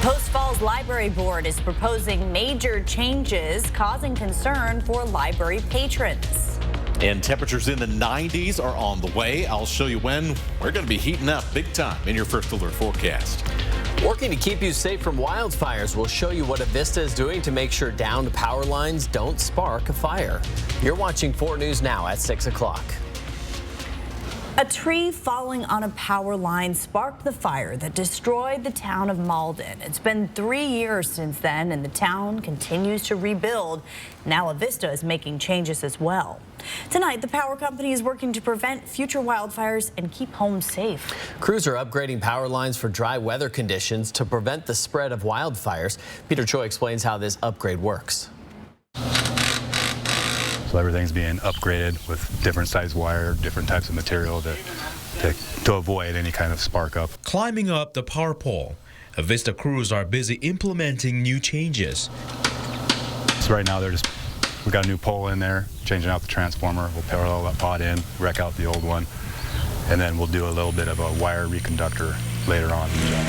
Post Falls Library Board is proposing major changes causing concern for library patrons. And temperatures in the 90s are on the way. I'll show you when we're going to be heating up big time in your first alert forecast. Working to keep you safe from wildfires, we'll show you what Avista is doing to make sure downed power lines don't spark a fire. You're watching 4 News Now at 6 o'clock. A tree falling on a power line sparked the fire that destroyed the town of Malden. It's been 3 years since then, and the town continues to rebuild. Now Avista is making changes as well. Tonight, the power company is working to prevent future wildfires and keep homes safe. Crews are upgrading power lines for dry weather conditions to prevent the spread of wildfires. Peter Choi explains how this upgrade works. So everything's being upgraded with different size wire, different types of material to avoid any kind of spark up. Climbing up the power pole, Avista crews are busy implementing new changes. So right now we got a new pole in there, changing out the transformer. We'll parallel that pod in, wreck out the old one, and then we'll do a little bit of a wire reconductor later on in the job.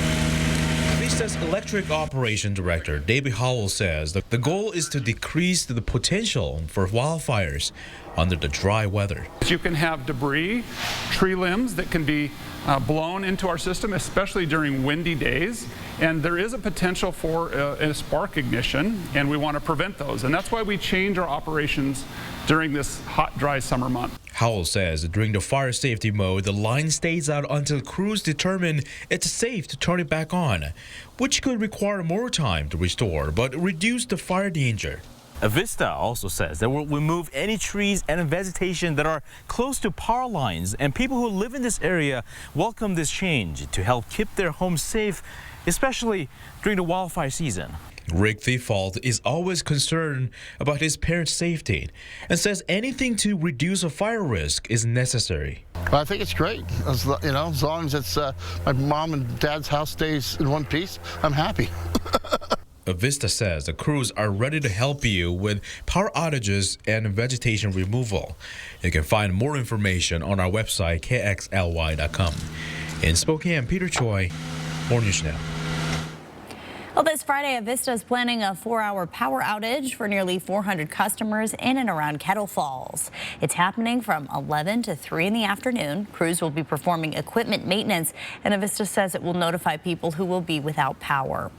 Avista's Electric Operation Director, David Howell, says that the goal is to decrease the potential for wildfires under the dry weather. You can have debris, tree limbs that can be blown into our system, especially during windy days. And there is a potential for a spark ignition, and we want to prevent those. And that's why we change our operations during this hot, dry summer month. Howell says that during the fire safety mode, the line stays out until crews determine it's safe to turn it back on, which could require more time to restore, but reduce the fire danger. Avista also says that we'll remove any trees and vegetation that are close to power lines, and people who live in this area welcome this change to help keep their homes safe, especially during the wildfire season. Rick Thiefald is always concerned about his parents' safety and says anything to reduce a fire risk is necessary. Well, I think it's great. As long as it's my mom and dad's house stays in one piece, I'm happy. Avista says the crews are ready to help you with power outages and vegetation removal. You can find more information on our website, kxly.com. In Spokane, Peter Choi, 4 News Now. Well, this Friday, Avista is planning a 4-hour power outage for nearly 400 customers in and around Kettle Falls. It's happening from 11 to 3 in the afternoon. Crews will be performing equipment maintenance, and Avista says it will notify people who will be without power.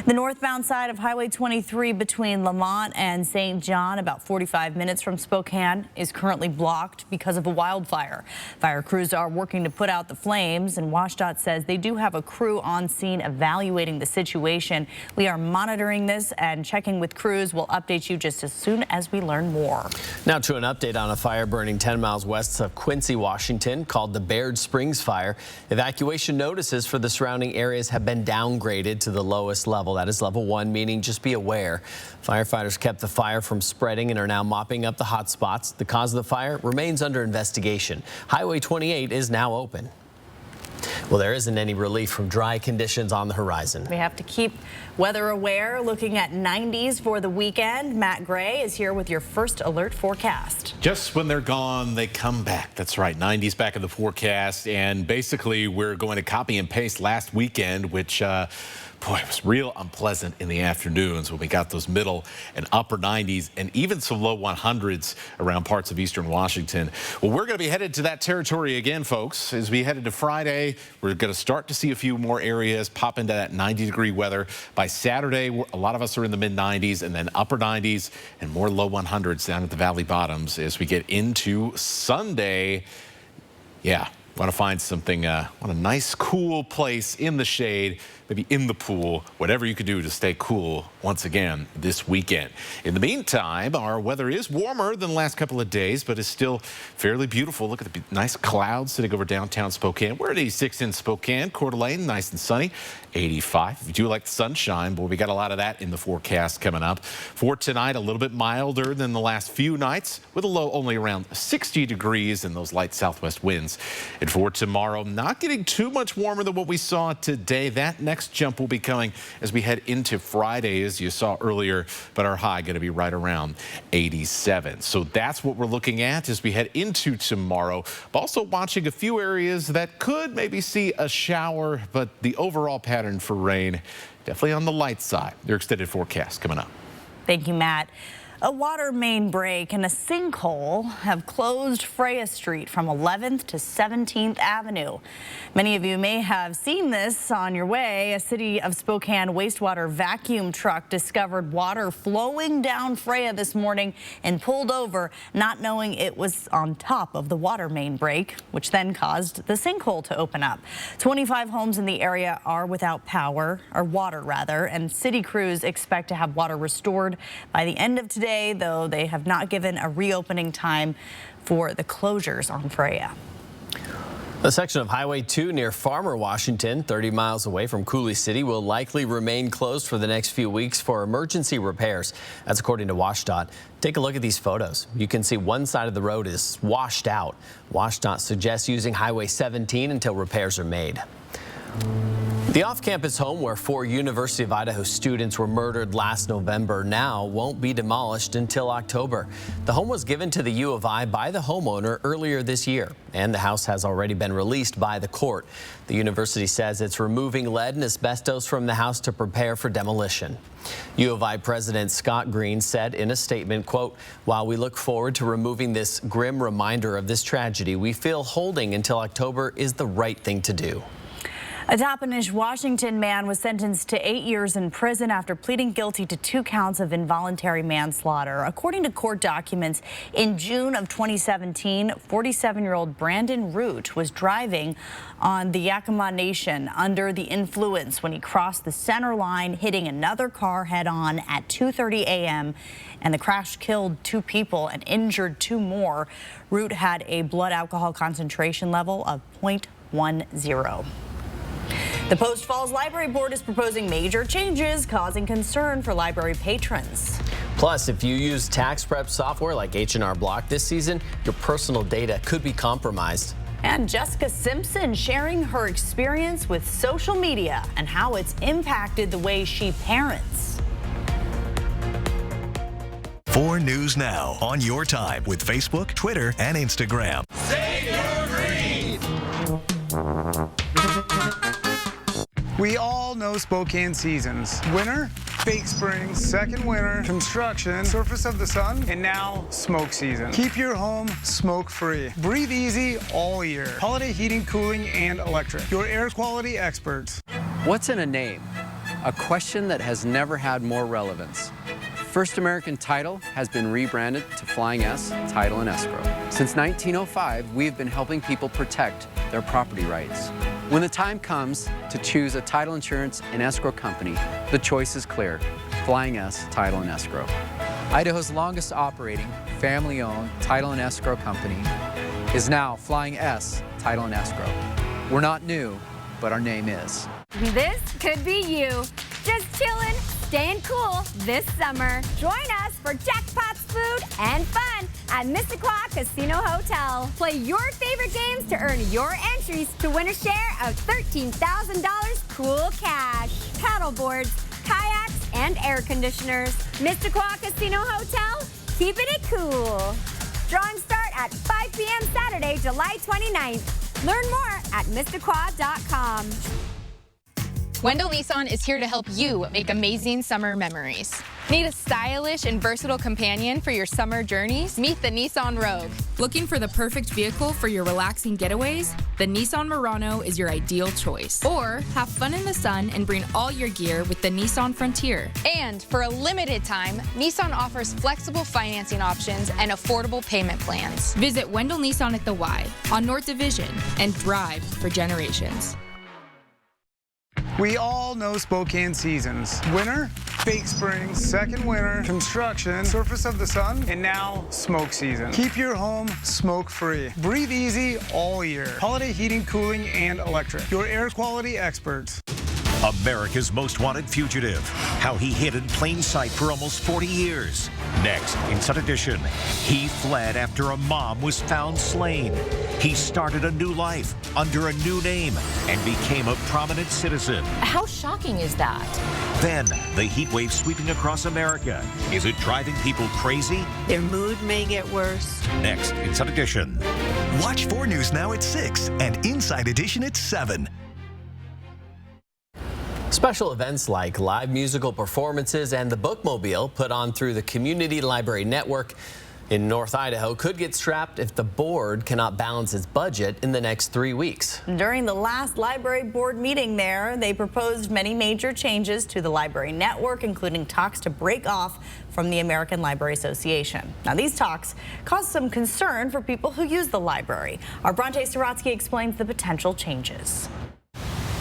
The northbound side of Highway 23 between Lamont and St. John, about 45 minutes from Spokane, is currently blocked because of a wildfire. Fire crews are working to put out the flames, and WashDOT says they do have a crew on scene evaluating the situation. We are monitoring this and checking with crews. We'll update you just as soon as we learn more. Now to an update on a fire burning 10 miles west of Quincy, Washington, called the Baird Springs Fire. Evacuation notices for the surrounding areas have been downgraded to the lowest level. That is level 1, meaning just be aware. Firefighters kept the fire from spreading and are now mopping up the hot spots. The cause of the fire remains under investigation. Highway 28 is now open. Well, there isn't any relief from dry conditions on the horizon. We have to keep weather aware, looking at 90s for the weekend. Matt Gray is here with your first alert forecast. Just when they're gone, they come back. That's right, 90s back in the forecast. And basically, we're going to copy and paste last weekend, which boy, it was real unpleasant in the afternoons when we got those middle and upper 90s and even some low 100s around parts of eastern Washington. Well, we're going to be headed to that territory again, folks. As we headed to Friday, we're going to start to see a few more areas pop into that 90-degree weather. By Saturday, a lot of us are in the mid-90s and then upper 90s and more low 100s down at the valley bottoms as we get into Sunday. Yeah. Want to find something, want a nice, cool place in the shade, maybe in the pool, whatever you could do to stay cool once again this weekend. In the meantime, our weather is warmer than the last couple of days, but is still fairly beautiful. Look at the nice clouds sitting over downtown Spokane. We're at 86 in Spokane, Coeur d'Alene, nice and sunny. 85. If you do like the sunshine, boy, we got a lot of that in the forecast coming up. For tonight, a little bit milder than the last few nights with a low only around 60 degrees and those light southwest winds. And for tomorrow, not getting too much warmer than what we saw today. That next jump will be coming as we head into Friday, as you saw earlier, but our high going to be right around 87. So that's what we're looking at as we head into tomorrow. But also watching a few areas that could maybe see a shower, but the overall pattern for rain definitely on the light side. Your extended forecast coming up. Thank you, Matt. A water main break and a sinkhole have closed Freya Street from 11th to 17th Avenue. Many of you may have seen this on your way. A City of Spokane wastewater vacuum truck discovered water flowing down Freya this morning and pulled over, not knowing it was on top of the water main break, which then caused the sinkhole to open up. 25 homes in the area are without power, or water rather, and city crews expect to have water restored by the end of today, though they have not given a reopening time for the closures on Freya. The section of Highway 2 near Farmer, Washington, 30 miles away from Coulee City, will likely remain closed for the next few weeks for emergency repairs. That's according to WashDOT. Take a look at these photos. You can see one side of the road is washed out. WashDOT suggests using Highway 17 until repairs are made. The off-campus home where 4 University of Idaho students were murdered last November now won't be demolished until October. The home was given to the U of I by the homeowner earlier this year, and the house has already been released by the court. The university says it's removing lead and asbestos from the house to prepare for demolition. U of I President Scott Green said in a statement, quote, "While we look forward to removing this grim reminder of this tragedy, we feel holding until October is the right thing to do." A Toppenish, Washington man was sentenced to 8 years in prison after pleading guilty to 2 counts of involuntary manslaughter. According to court documents, in June of 2017, 47-year-old Brandon Root was driving on the Yakima Nation under the influence when he crossed the center line, hitting another car head-on at 2:30 a.m., and the crash killed 2 people and injured 2 more. Root had a blood alcohol concentration level of 0.10. The Post Falls Library Board is proposing major changes, causing concern for library patrons. Plus, if you use tax prep software like H&R Block this season, your personal data could be compromised. And Jessica Simpson sharing her experience with social media and how it's impacted the way she parents. 4 News Now on your time with Facebook, Twitter, and Instagram. Save your green! We all know Spokane seasons. Winter, fake spring, second winter, construction, surface of the sun, and now smoke season. Keep your home smoke-free. Breathe easy all year. Holiday Heating, Cooling, and Electric. Your air quality experts. What's in a name? A question that has never had more relevance. First American Title has been rebranded to Flying S Title and Escrow. Since 1905, we've been helping people protect their property rights. When the time comes to choose a title insurance and escrow company, the choice is clear: Flying S Title and Escrow. Idaho's longest operating, family-owned title and escrow company is now Flying S Title and Escrow. We're not new, but our name is. This could be you. Just chilling, staying cool this summer. Join us for jackpots, food, and fun at Missisquoi Casino Hotel. Play your favorite games to earn your entries to win a share of $13,000 cool cash. Paddle boards, kayaks, and air conditioners. Missisquoi Casino Hotel, keeping it cool. Drawings start at 5 p.m. Saturday, July 29th. Learn more at Missisquoi.com. Wendell Nissan is here to help you make amazing summer memories. Need a stylish and versatile companion for your summer journeys? Meet the Nissan Rogue. Looking for the perfect vehicle for your relaxing getaways? The Nissan Murano is your ideal choice. Or have fun in the sun and bring all your gear with the Nissan Frontier. And for a limited time, Nissan offers flexible financing options and affordable payment plans. Visit Wendell Nissan at the Y on North Division and drive for generations. We all know Spokane seasons. Winter, fake spring, second winter, construction, surface of the sun, and now smoke season. Keep your home smoke-free. Breathe easy all year. Holiday Heating, Cooling, and Electric. Your air quality experts. America's Most Wanted Fugitive. How he hid in plain sight for almost 40 years. Next, Inside Edition, he fled after a mom was found slain. He started a new life under a new name and became a prominent citizen. How shocking is that? Then, the heat wave sweeping across America. Is it driving people crazy? Their mood may get worse. Next, Inside Edition. Watch 4 News Now at 6 and Inside Edition at 7. Special events like live musical performances and the Bookmobile put on through the Community Library Network in North Idaho could get strapped if the board cannot balance its budget in the next 3 weeks. During the last library board meeting there, they proposed many major changes to the library network, including talks to break off from the American Library Association. Now, these talks caused some concern for people who use the library. Our Bronte Sorotsky explains the potential changes.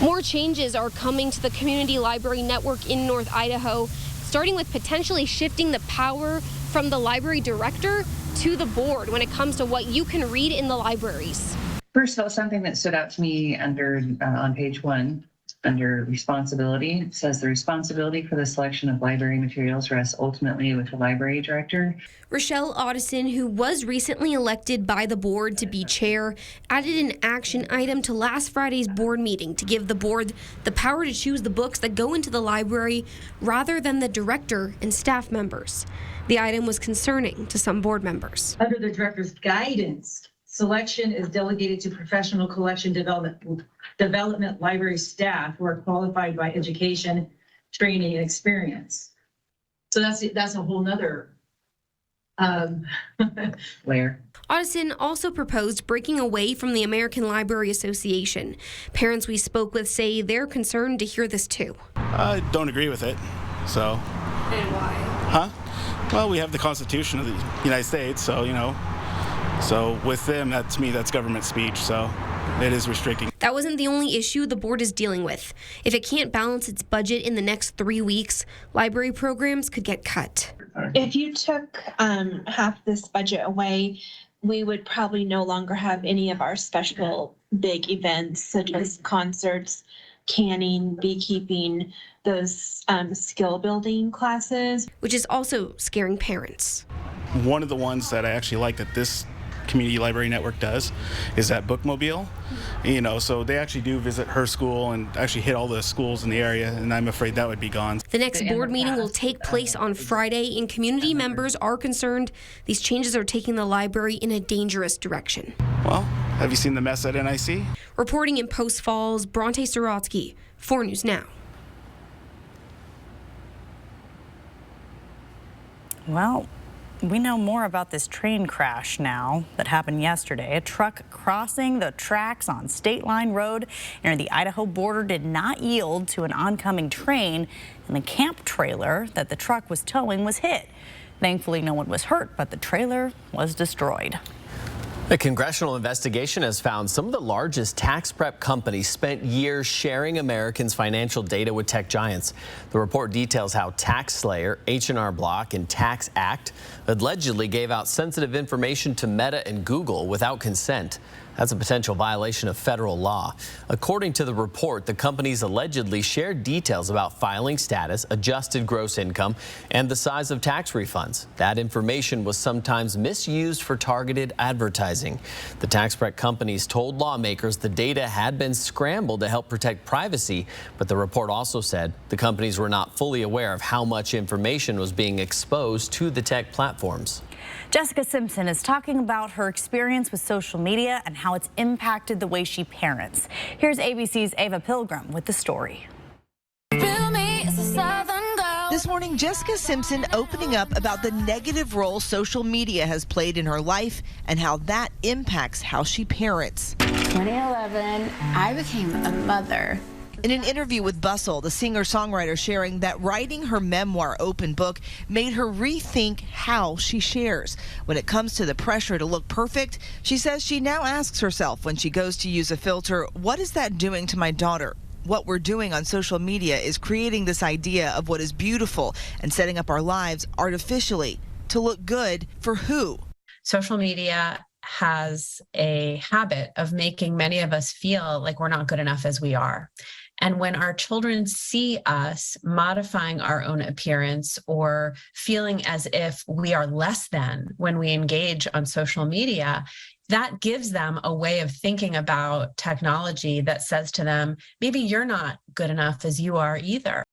More changes are coming to the Community Library Network in North Idaho, starting with potentially shifting the power from the library director to the board when it comes to what you can read in the libraries. First of all, something that stood out to me under on page 1, under responsibility, it says the responsibility for the selection of library materials rests ultimately with the library director. Rochelle Audison, who was recently elected by the board to be chair, added an action item to last Friday's board meeting to give the board the power to choose the books that go into the library rather than the director and staff members. The item was concerning to some board members. Under the director's guidance, selection is delegated to professional collection development library staff who are qualified by education, training, and experience. So that's a whole nother layer. Audison also proposed breaking away from the American Library Association. Parents we spoke with say they're concerned to hear this too. I don't agree with it, so. And why? Huh? Well, we have the Constitution of the United States, so, you know. So with them, to me, that's government speech, so it is restricting. That wasn't the only issue the board is dealing with. If it can't balance its budget in the next 3 weeks, library programs could get cut. If you took half this budget away, we would probably no longer have any of our special big events such as concerts, canning, beekeeping, those skill building classes. Which is also scaring parents. One of the ones that I actually like that this Community Library Network does is that Bookmobile. You know, so they actually do visit her school and actually hit all the schools in the area, and I'm afraid that would be gone. The next board meeting will take place on Friday, and community members are concerned these changes are taking the library in a dangerous direction. Well, have you seen the mess at NIC? Reporting in Post Falls, Bronte Sorotsky, 4 News Now. Well, we know more about this train crash now that happened yesterday. A truck crossing the tracks on State Line Road near the Idaho border did not yield to an oncoming train, and the camp trailer that the truck was towing was hit. Thankfully, no one was hurt, but the trailer was destroyed. A congressional investigation has found some of the largest tax prep companies spent years sharing Americans' financial data with tech giants. The report details how TaxSlayer, H&R Block, and TaxAct allegedly gave out sensitive information to Meta and Google without consent. That's a potential violation of federal law. According to the report, the companies allegedly shared details about filing status, adjusted gross income, and the size of tax refunds. That information was sometimes misused for targeted advertising. The tax prep companies told lawmakers the data had been scrambled to help protect privacy, but the report also said the companies were not fully aware of how much information was being exposed to the tech platforms. Jessica Simpson is talking about her experience with social media and how it's impacted the way she parents. Here's ABC's Ava Pilgrim with the story. This morning, Jessica Simpson opening up about the negative role social media has played in her life and how that impacts how she parents. 2011, I became a mother. In an interview with Bustle, the singer-songwriter sharing that writing her memoir Open Book made her rethink how she shares. When it comes to the pressure to look perfect, she says she now asks herself when she goes to use a filter, what is that doing to my daughter? What we're doing on social media is creating this idea of what is beautiful and setting up our lives artificially to look good for who? Social media has a habit of making many of us feel like we're not good enough as we are. And when our children see us modifying our own appearance or feeling as if we are less than when we engage on social media, that gives them a way of thinking about technology that says to them, maybe you're not good enough as you are either.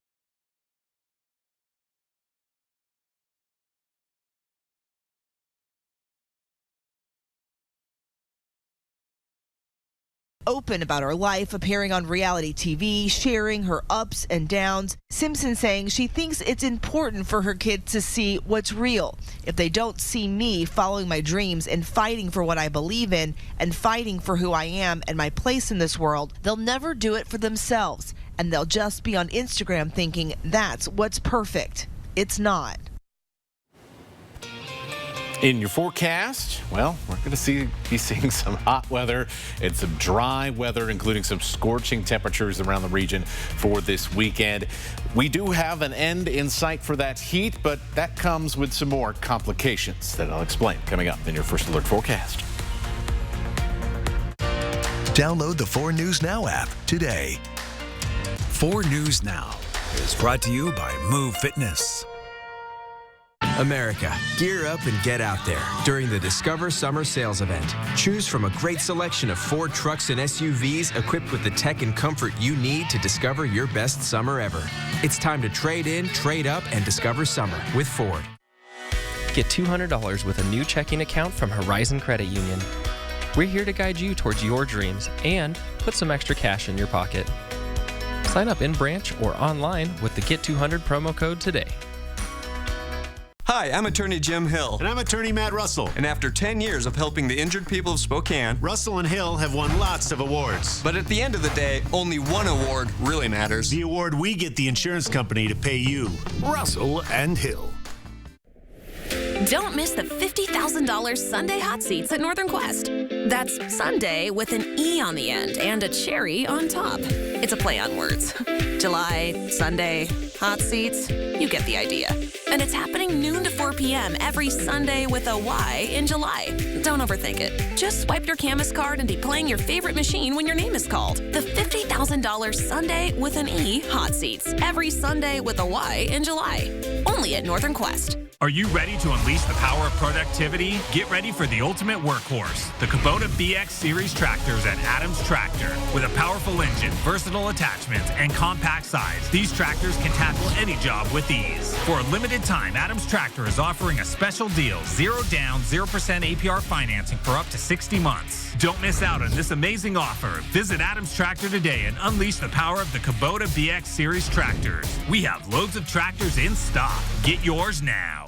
Open about her life, appearing on reality TV, sharing her ups and downs. Simpson saying she thinks it's important for her kids to see what's real. If they don't see me following my dreams and fighting for what I believe in and fighting for who I am and my place in this world, they'll never do it for themselves. And they'll just be on Instagram thinking that's what's perfect. It's not. In your forecast, well, we're going to be seeing some hot weather and some dry weather, including some scorching temperatures around the region for this weekend. We do have an end in sight for that heat, but that comes with some more complications that I'll explain coming up in your First Alert forecast. Download the 4 News Now app today. 4 News Now is brought to you by Move Fitness. America, gear up and get out there during the Discover Summer Sales Event. Choose from a great selection of Ford trucks and SUVs equipped with the tech and comfort you need to discover your best summer ever. It's time to trade in, trade up, and discover summer with Ford. Get $200 with a new checking account from Horizon Credit Union. We're here to guide you towards your dreams and put some extra cash in your pocket. Sign up in branch or online with the Get 200 promo code today. Hi, I'm attorney Jim Hill. And I'm attorney Matt Russell. And after 10 years of helping the injured people of Spokane, Russell and Hill have won lots of awards. But at the end of the day, only one award really matters. The award we get the insurance company to pay you. Russell and Hill. Don't miss the $50,000 Sunday hot seats at Northern Quest. That's Sunday with an E on the end and a cherry on top. It's a play on words. July, Sunday, hot seats, you get the idea. And it's happening noon to 4 p.m. every Sunday with a Y in July. Don't overthink it. Just swipe your Camus card and be playing your favorite machine when your name is called. The $50,000 Sunday with an E hot seats every Sunday with a Y in July. Only at Northern Quest. Are you ready to unleash the power of productivity? Get ready for the ultimate workhorse, the Kubota BX Series tractors at Adams Tractor. With a powerful engine, versatile attachments, and compact size, these tractors can tackle any job with ease. For a limited time, Adams Tractor is offering a special deal, 0 down, 0% APR financing for up to 60 months. Don't miss out on this amazing offer. Visit Adams Tractor today and unleash the power of the Kubota BX Series tractors. We have loads of tractors in stock. Get yours now.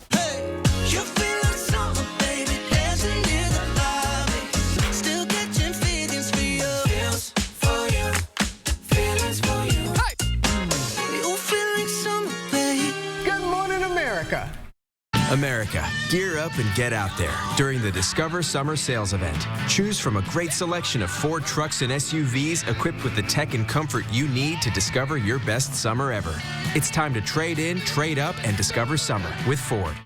America, gear up and get out there during the Discover Summer Sales Event. Choose from a great selection of Ford trucks and SUVs equipped with the tech and comfort you need to discover your best summer ever. It's time to trade in, trade up, and discover summer with Ford.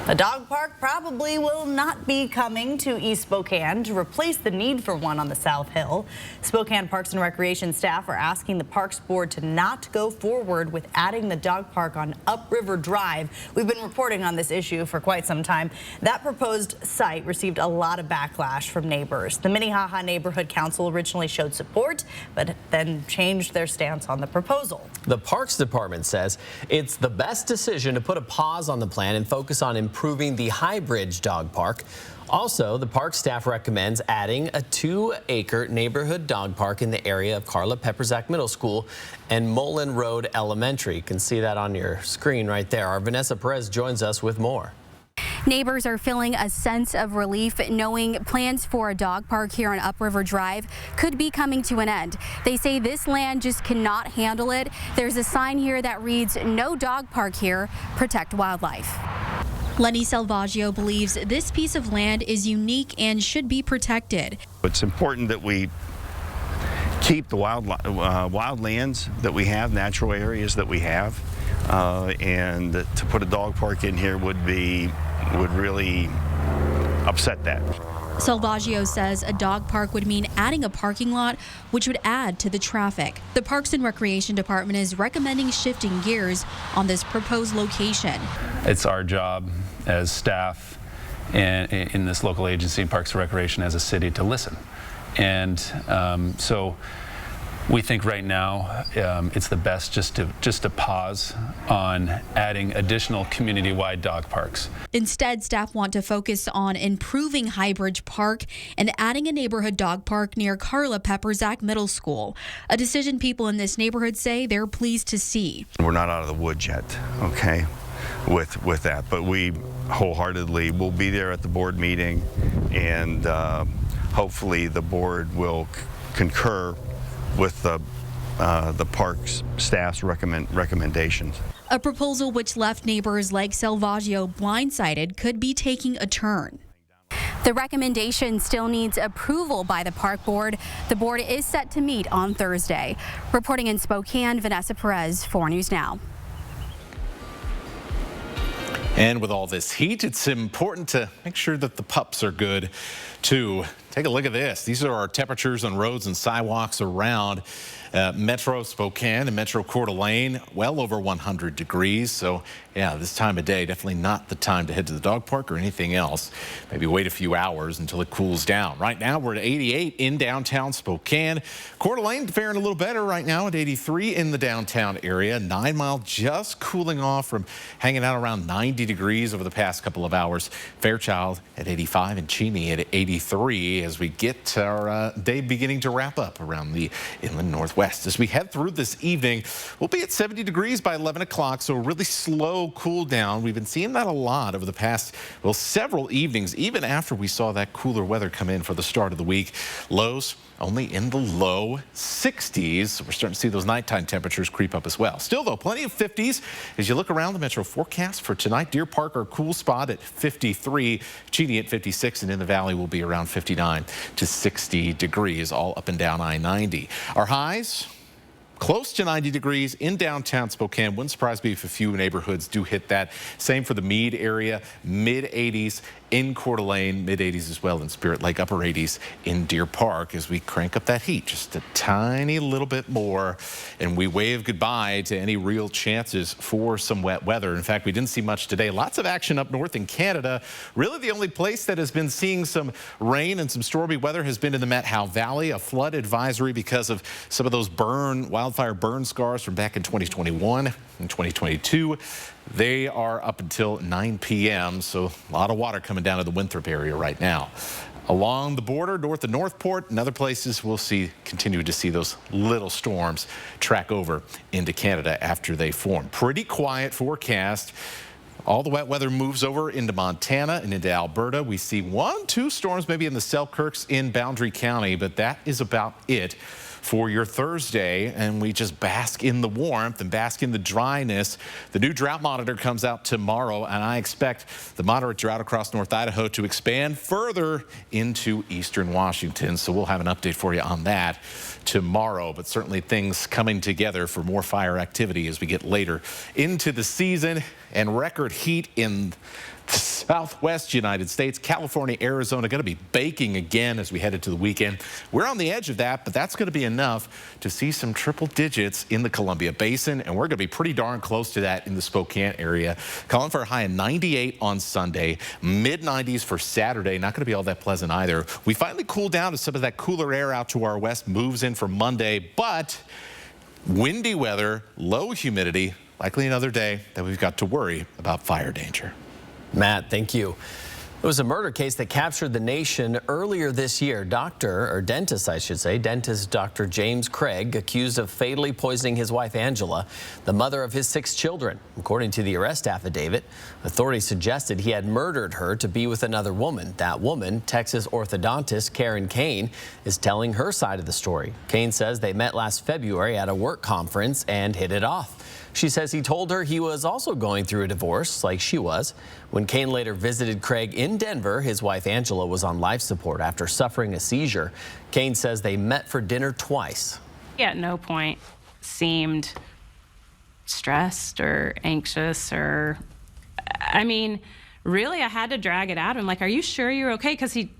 A dog park probably will not be coming to East Spokane to replace the need for one on the South Hill. Spokane Parks and Recreation staff are asking the Parks Board to not go forward with adding the dog park on Upriver Drive. We've been reporting on this issue for quite some time. That proposed site received a lot of backlash from neighbors. The Minnehaha Neighborhood Council originally showed support, but then changed their stance on the proposal. The Parks Department says it's the best decision to put a pause on the plan and focus on improving the High Bridge Dog Park. Also, the park staff recommends adding a 2-acre neighborhood dog park in the area of Carla Pepperzak Middle School and Mullen Road Elementary. You can see that on your screen right there. Our Vanessa Perez joins us with more. Neighbors are feeling a sense of relief knowing plans for a dog park here on Upriver Drive could be coming to an end. They say this land just cannot handle it. There's a sign here that reads, "No dog park here, protect wildlife." Lenny Salvaggio believes this piece of land is unique and should be protected. It's important that we keep the wild lands that we have, natural areas that we have, and to put a dog park in here would really upset that. Salvaggio says a dog park would mean adding a parking lot, which would add to the traffic. The Parks and Recreation Department is recommending shifting gears on this proposed location. It's our job as staff in this local agency, Parks and Recreation, as a city, to listen. And so we think right now it's the best just to pause on adding additional community-wide dog parks. Instead, staff want to focus on improving Highbridge Park and adding a neighborhood dog park near Carla Pepperzak Middle School, a decision people in this neighborhood say they're pleased to see. We're not out of the woods yet, okay, with that, but we wholeheartedly will be there at the board meeting, and hopefully the board will concur with the park's staff's recommendations. A proposal which left neighbors like Salvaggio blindsided could be taking a turn. The recommendation still needs approval by the park board. The board is set to meet on Thursday. Reporting in Spokane, Vanessa Perez, 4 News Now. And with all this heat, it's important to make sure that the pups are good, too. Take a look at this. These are our temperatures on roads and sidewalks around Metro Spokane and Metro Coeur d'Alene, well over 100 degrees. So, yeah, this time of day, definitely not the time to head to the dog park or anything else. Maybe wait a few hours until it cools down. Right now, we're at 88 in downtown Spokane. Coeur d'Alene faring a little better right now at 83 in the downtown area. 9 Mile just cooling off from hanging out around 90 degrees over the past couple of hours. Fairchild at 85 and Cheney at 83 as we get our day beginning to wrap up around the inland northwest. As we head through this evening, we'll be at 70 degrees by 11 o'clock, so a really slow cool down. We've been seeing that a lot over the past, well, several evenings, even after we saw that cooler weather come in for the start of the week. Lows only in the low 60s. We're starting to see those nighttime temperatures creep up as well. Still, though, plenty of 50s as you look around the metro forecast for tonight. Deer Park, our cool spot at 53, Cheney at 56, and in the valley will be around 59 to 60 degrees, all up and down I-90. Our highs close to 90 degrees in downtown Spokane. Wouldn't surprise me if a few neighborhoods do hit that. Same for the Meade area, mid 80s in Coeur d'Alene, mid 80s as well in Spirit Lake, upper 80s in Deer Park as we crank up that heat just a tiny little bit more and we wave goodbye to any real chances for some wet weather. In fact, we didn't see much today. Lots of action up north in Canada. Really the only place that has been seeing some rain and some stormy weather has been in the Met Howe Valley, a flood advisory because of some of those wildfire burn scars from back in 2021 and 2022. They are up until 9 p.m. So a lot of water coming down to the Winthrop area right now. Along the border, north of Northport and other places, we'll continue to see those little storms track over into Canada after they form. Pretty quiet forecast. All the wet weather moves over into Montana and into Alberta. We see 1-2 storms maybe in the Selkirks in Boundary County, but that is about it for your Thursday, and we just bask in the warmth and bask in the dryness. The new drought monitor comes out tomorrow, and I expect the moderate drought across North Idaho to expand further into eastern Washington. So we'll have an update for you on that tomorrow, but certainly things coming together for more fire activity as we get later into the season. And record heat in the southwest United States. California, Arizona going to be baking again as we head into the weekend. We're on the edge of that, but that's going to be enough to see some triple digits in the Columbia Basin, and we're going to be pretty darn close to that in the Spokane area. Calling for a high of 98 on Sunday, mid-90s for Saturday. Not going to be all that pleasant either. We finally cool down as some of that cooler air out to our west moves in for Monday, but windy weather, low humidity, likely another day that we've got to worry about fire danger. Matt, thank you. It was a murder case that captured the nation earlier this year. Dentist Dr. James Craig, accused of fatally poisoning his wife, Angela, the mother of his 6 children. According to the arrest affidavit, authorities suggested he had murdered her to be with another woman. That woman, Texas orthodontist Karen Kane, is telling her side of the story. Kane says they met last February at a work conference and hit it off. She says he told her he was also going through a divorce like she was. When Kane later visited Craig in Denver, his wife Angela was on life support after suffering a seizure. Kane says they met for dinner twice. He at no point seemed stressed or anxious I mean, really, I had to drag it out. I'm like, are you sure you're okay? Because he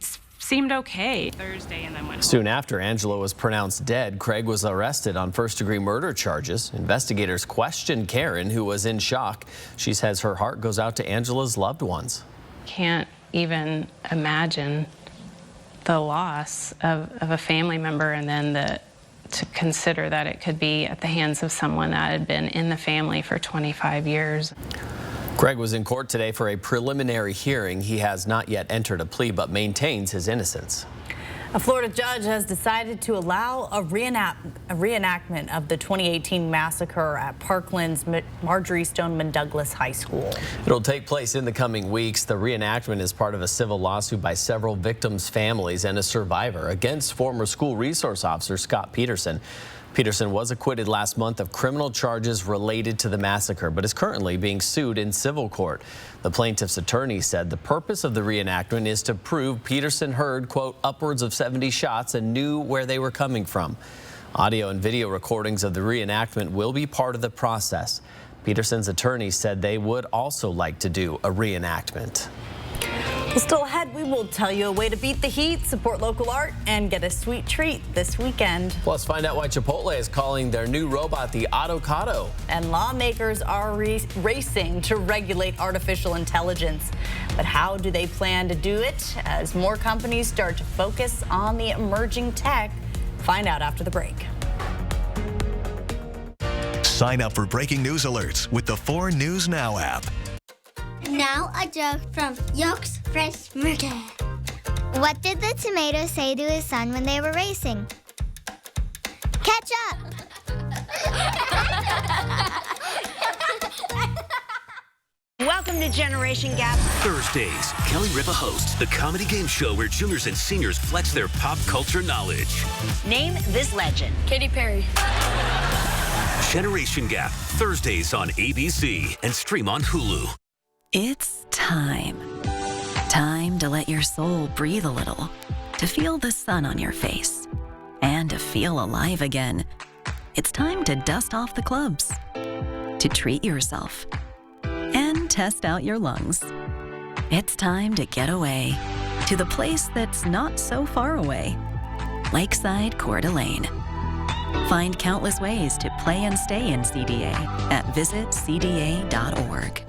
seemed okay Thursday and then went home. Soon after Angela was pronounced dead, Craig was arrested on first-degree murder charges. Investigators questioned Karen, who was in shock. She says her heart goes out to Angela's loved ones. Can't even imagine the loss of a family member, and then to consider that it could be at the hands of someone that had been in the family for 25 years. Craig was in court today for a preliminary hearing. He has not yet entered a plea, but maintains his innocence. A Florida judge has decided to allow a reenactment of the 2018 massacre at Parkland's Marjory Stoneman Douglas High School. It'll take place in the coming weeks. The reenactment is part of a civil lawsuit by several victims' families and a survivor against former school resource officer Scott Peterson. Peterson was acquitted last month of criminal charges related to the massacre, but is currently being sued in civil court. The plaintiff's attorney said the purpose of the reenactment is to prove Peterson heard, quote, upwards of 70 shots and knew where they were coming from. Audio and video recordings of the reenactment will be part of the process. Peterson's attorney said they would also like to do a reenactment. Well, still ahead, we will tell you a way to beat the heat, support local art, and get a sweet treat this weekend. Plus, find out why Chipotle is calling their new robot the Avocado. And lawmakers are racing to regulate artificial intelligence. But how do they plan to do it as more companies start to focus on the emerging tech? Find out after the break. Sign up for breaking news alerts with the 4 News Now app. Now a joke from Yolks Fresh Market. What did the tomato say to his son when they were racing? Catch up! Welcome to Generation Gap. Thursdays, Kelly Ripa hosts the comedy game show where juniors and seniors flex their pop culture knowledge. Name this legend. Katy Perry. Generation Gap, Thursdays on ABC and stream on Hulu. It's time. Time to let your soul breathe a little, to feel the sun on your face, and to feel alive again. It's time to dust off the clubs, to treat yourself, and test out your lungs. It's time to get away to the place that's not so far away, Lakeside Coeur d'Alene. Find countless ways to play and stay in CDA at visitcda.org.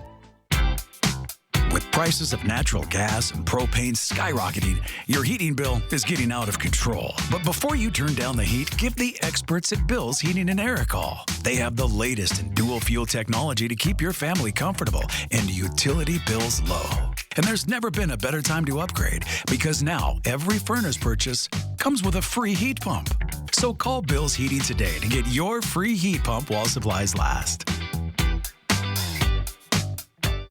With prices of natural gas and propane skyrocketing, your heating bill is getting out of control. But before you turn down the heat, give the experts at Bill's Heating and Air a call. They have the latest in dual fuel technology to keep your family comfortable and utility bills low. And there's never been a better time to upgrade, because now every furnace purchase comes with a free heat pump. So call Bill's Heating today to get your free heat pump while supplies last.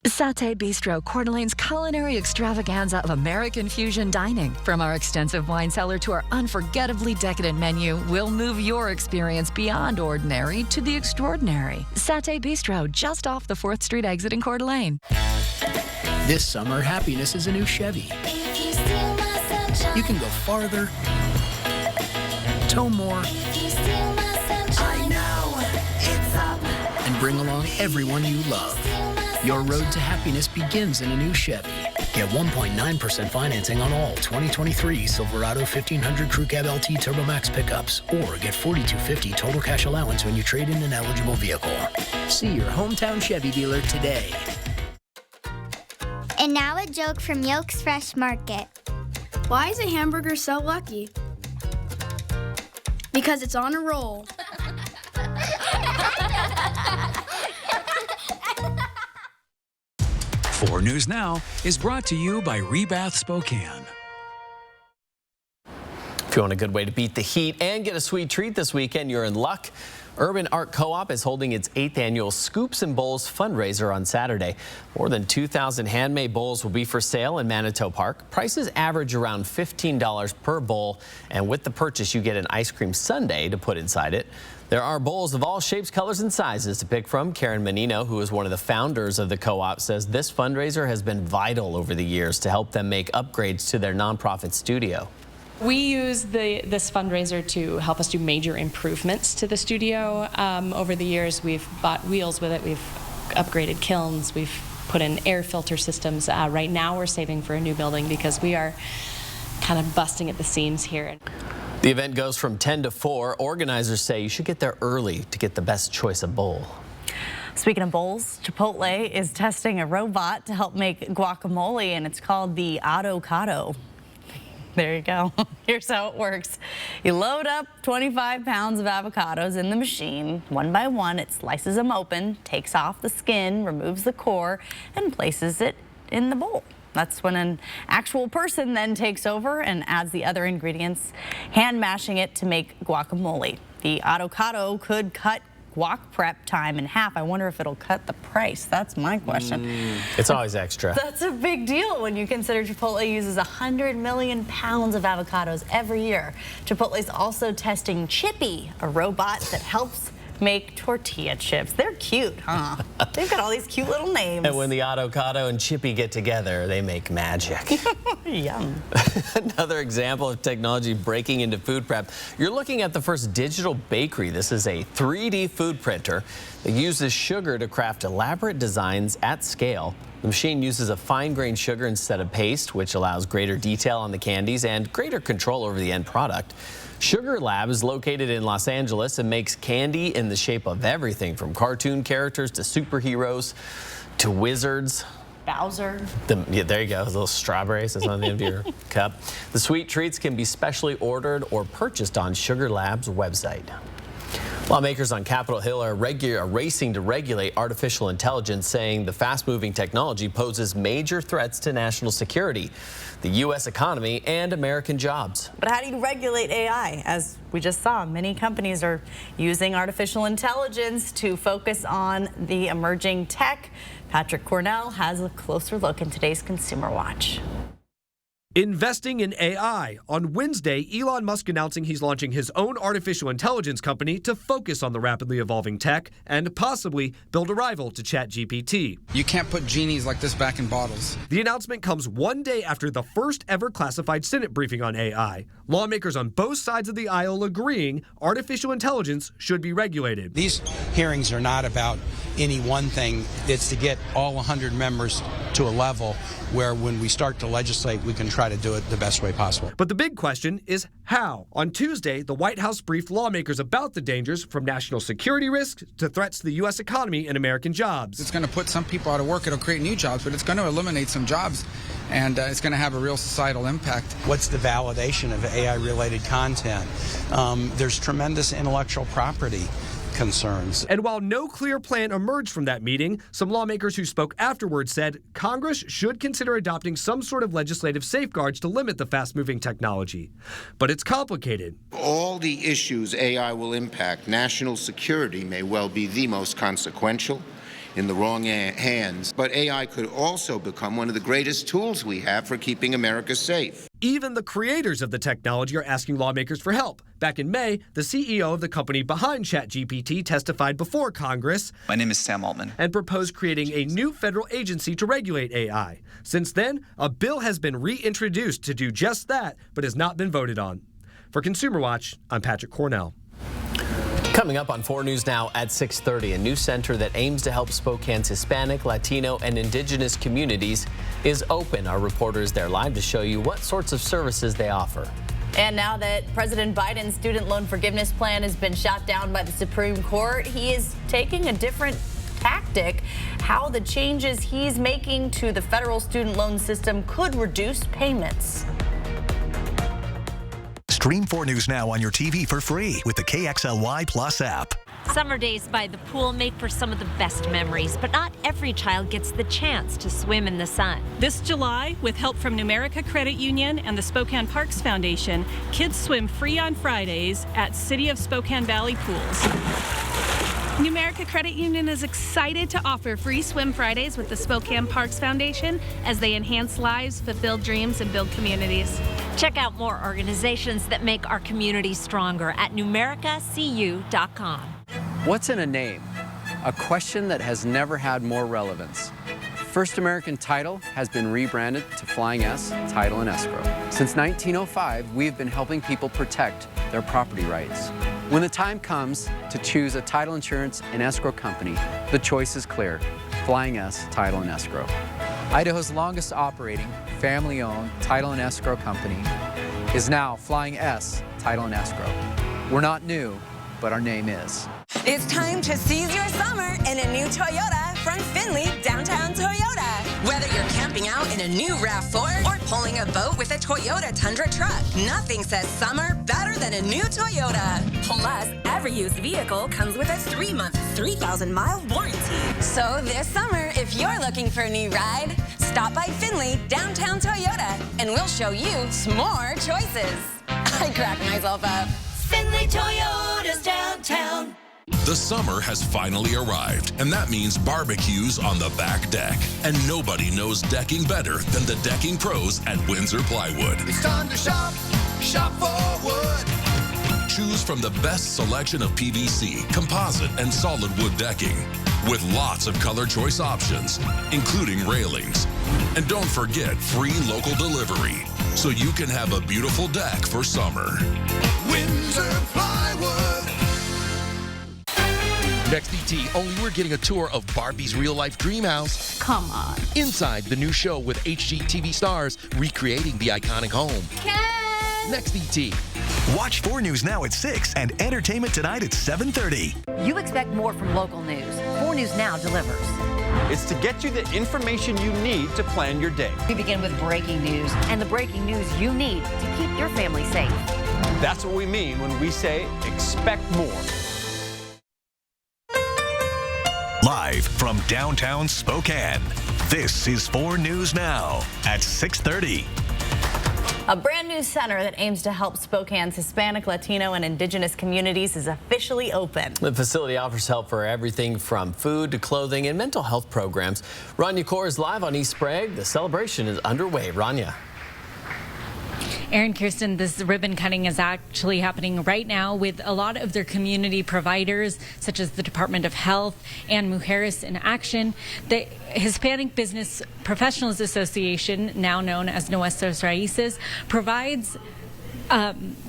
Satay Bistro, Coeur d'Alene's culinary extravaganza of American fusion dining. From our extensive wine cellar to our unforgettably decadent menu, we'll move your experience beyond ordinary to the extraordinary. Satay Bistro, just off the 4th Street exit in Coeur d'Alene. This summer, happiness is a new Chevy. You can go farther, tow more, I know, it's up, and bring along everyone you love. Your road to happiness begins in a new Chevy. Get 1.9% financing on all 2023 Silverado 1500 Crew Cab LT Turbo Max pickups, or get $4,250 total cash allowance when you trade in an eligible vehicle. See your hometown Chevy dealer today. And now a joke from Yolks Fresh Market. Why is a hamburger so lucky? Because it's on a roll. 4 News Now is brought to you by Rebath Spokane. If you want a good way to beat the heat and get a sweet treat this weekend, you're in luck. Urban Art Co-op is holding its 8th annual Scoops and Bowls fundraiser on Saturday. More than 2,000 handmade bowls will be for sale in Manitou Park. Prices average around $15 per bowl, and with the purchase, you get an ice cream sundae to put inside it. There are bowls of all shapes, colors, and sizes to pick from. Karen Menino, who is one of the founders of the co-op, says this fundraiser has been vital over the years to help them make upgrades to their nonprofit studio. We use this fundraiser to help us do major improvements to the studio. Over the years, we've bought wheels with it. We've upgraded kilns. We've put in air filter systems. Right now, we're saving for a new building because we are kind of busting at the seams here. The event goes from 10 to 4. Organizers say you should get there early to get the best choice of bowl. Speaking of bowls, Chipotle is testing a robot to help make guacamole, and it's called the Avocado. There you go. Here's how it works. You load up 25 pounds of avocados in the machine. One by one, it slices them open, takes off the skin, removes the core, and places it in the bowl. That's when an actual person then takes over and adds the other ingredients, hand mashing it to make guacamole. The Avocado could cut guac prep time in half. I wonder if it'll cut the price. That's my question. It's always extra. That's a big deal when you consider Chipotle uses 100 million pounds of avocados every year. Chipotle's also testing Chippy, a robot that helps make tortilla chips. They're cute, huh? They've got all these cute little names. And when the Avocado and Chippy get together, they make magic. Yum. Another example of technology breaking into food prep. You're looking at the first digital bakery. This is a 3D food printer that uses sugar to craft elaborate designs at scale. The machine uses a fine-grained sugar instead of paste, which allows greater detail on the candies and greater control over the end product. Sugar Lab is located in Los Angeles and makes candy in the shape of everything from cartoon characters to superheroes to wizards. Bowser. Yeah, there you go, those little strawberries. That's on the end of your cup. The sweet treats can be specially ordered or purchased on Sugar Lab's website. Lawmakers on Capitol Hill are racing to regulate artificial intelligence, saying the fast-moving technology poses major threats to national security, the U.S. economy, and American jobs. But how do you regulate AI? As we just saw, many companies are using artificial intelligence to focus on the emerging tech. Patrick Cornell has a closer look in today's Consumer Watch. Investing in AI. On Wednesday, Elon Musk announcing he's launching his own artificial intelligence company to focus on the rapidly evolving tech and possibly build a rival to ChatGPT. You can't put genies like this back in bottles. The announcement comes one day after the first ever classified Senate briefing on AI. Lawmakers on both sides of the aisle agreeing artificial intelligence should be regulated. These hearings are not about any one thing. It's to get all 100 members to a level where when we start to legislate, we can try to do it the best way possible. But the big question is how? On Tuesday, the White House briefed lawmakers about the dangers from national security risks to threats to the U.S. economy and American jobs. It's going to put some people out of work. It'll create new jobs, but it's going to eliminate some jobs, and it's going to have a real societal impact. What's the validation of AI-related content? There's tremendous intellectual property concerns. And while no clear plan emerged from that meeting, some lawmakers who spoke afterwards said Congress should consider adopting some sort of legislative safeguards to limit the fast-moving technology. But it's complicated. All the issues AI will impact, national security may well be the most consequential in the wrong hands. But AI could also become one of the greatest tools we have for keeping America safe. Even the creators of the technology are asking lawmakers for help. Back in May, the CEO of the company behind ChatGPT testified before Congress. My name is Sam Altman. And proposed creating a new federal agency to regulate AI. Since then, a bill has been reintroduced to do just that, but has not been voted on. For Consumer Watch, I'm Patrick Cornell. Coming up on 4 News Now at 6:30, a new center that aims to help Spokane's Hispanic, Latino, and Indigenous communities is open. Our reporter is there live to show you what sorts of services they offer. And now that President Biden's student loan forgiveness plan has been shot down by the Supreme Court, he is taking a different tactic. How the changes he's making to the federal student loan system could reduce payments. Stream 4 News Now on your TV for free with the KXLY Plus app. Summer days by the pool make for some of the best memories, but not every child gets the chance to swim in the sun. This July, with help from Numerica Credit Union and the Spokane Parks Foundation, kids swim free on Fridays at City of Spokane Valley pools. Numerica Credit Union is excited to offer free swim Fridays with the Spokane Parks Foundation as they enhance lives, fulfill dreams, and build communities. Check out more organizations that make our community stronger at numericacu.com. What's in a name? A question that has never had more relevance. First American Title has been rebranded to Flying S Title and Escrow. Since 1905, we've been helping people protect their property rights. When the time comes to choose a title insurance and escrow company, the choice is clear: Flying S Title and Escrow. Idaho's longest operating, family-owned title and escrow company is now Flying S Title and Escrow. We're not new, but our name is. It's time to seize your summer in a new Toyota from Findlay Downtown Toyota. Whether you're camping out in a new RAV4 or pulling a boat with a Toyota Tundra truck, nothing says summer better than a new Toyota. Plus, every used vehicle comes with a 3-month, 3,000-mile warranty. So this summer, if you're looking for a new ride, stop by Findlay Downtown Toyota and we'll show you some more choices. I cracked myself up. Findlay Toyota's downtown. The summer has finally arrived, and that means barbecues on the back deck. And nobody knows decking better than the decking pros at Windsor Plywood. It's time to shop for wood. Choose from the best selection of PVC, composite, and solid wood decking, with lots of color choice options, including railings. And don't forget free local delivery, so you can have a beautiful deck for summer. Windsor Plywood. Next ET, only we're getting a tour of Barbie's real-life dream house. Come on. Inside the new show with HGTV stars recreating the iconic home. Ken! Next ET. Watch 4 News Now at 6 and Entertainment Tonight at 7:30. You expect more from local news. 4 News Now delivers. It's to get you the information you need to plan your day. We begin with breaking news and the breaking news you need to keep your family safe. That's what we mean when we say expect more. Live from downtown Spokane, this is 4 News Now at 6:30. A brand new center that aims to help Spokane's Hispanic, Latino, and Indigenous communities is officially open. The facility offers help for everything from food to clothing and mental health programs. Rania Kaur is live on East Sprague. The celebration is underway. Rania. Aaron, Kirsten, this ribbon cutting is actually happening right now with a lot of their community providers, such as the Department of Health and Mujeres in Action. The Hispanic Business Professionals Association, now known as Nuestras Raíces, provides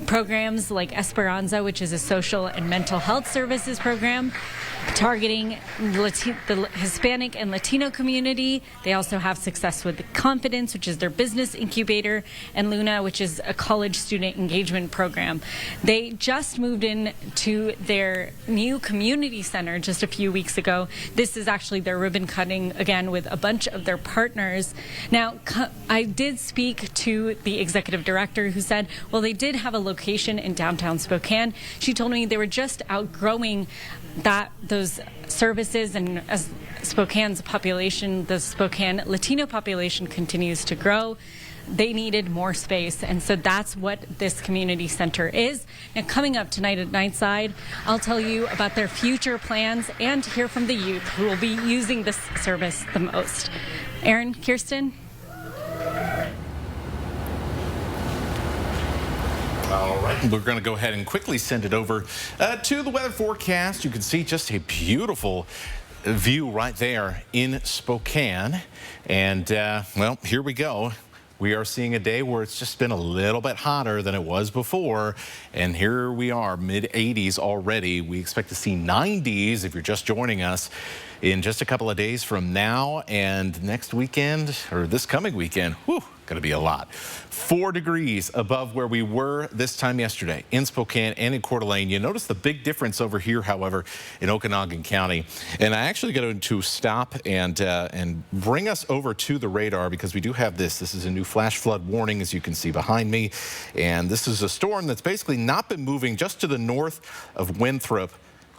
programs like Esperanza, which is a social and mental health services program targeting the Hispanic and Latino community. They also have Success with Confidence, which is their business incubator, and Luna, which is a college student engagement program. They just moved in to their new community center just a few weeks ago. This is actually their ribbon cutting, again, with a bunch of their partners. Now, I did speak to the executive director who said, well, they did have a location in downtown Spokane. She told me they were just outgrowing those services, and as Spokane's population, the Spokane Latino population continues to grow, they needed more space, and so that's what this community center is. Now, coming up tonight at Nightside, I'll tell you about their future plans and hear from the youth who will be using this service the most. Aaron, Kirsten? All right, we're going to go ahead and quickly send it over to the weather forecast. You can see just a beautiful view right there in Spokane. And, well, here we go. We are seeing a day where it's just been a little bit hotter than it was before. And here we are, mid-80s already. We expect to see 90s if you're just joining us in just a couple of days from now. And next weekend, or this coming weekend, whew, going to be a lot. 4 degrees above where we were this time yesterday in Spokane and in Coeur d'Alene. You notice the big difference over here, however, in Okanogan County. And I actually got to stop and bring us over to the radar because we do have this. This is a new flash flood warning, as you can see behind me. And this is a storm that's basically not been moving just to the north of Winthrop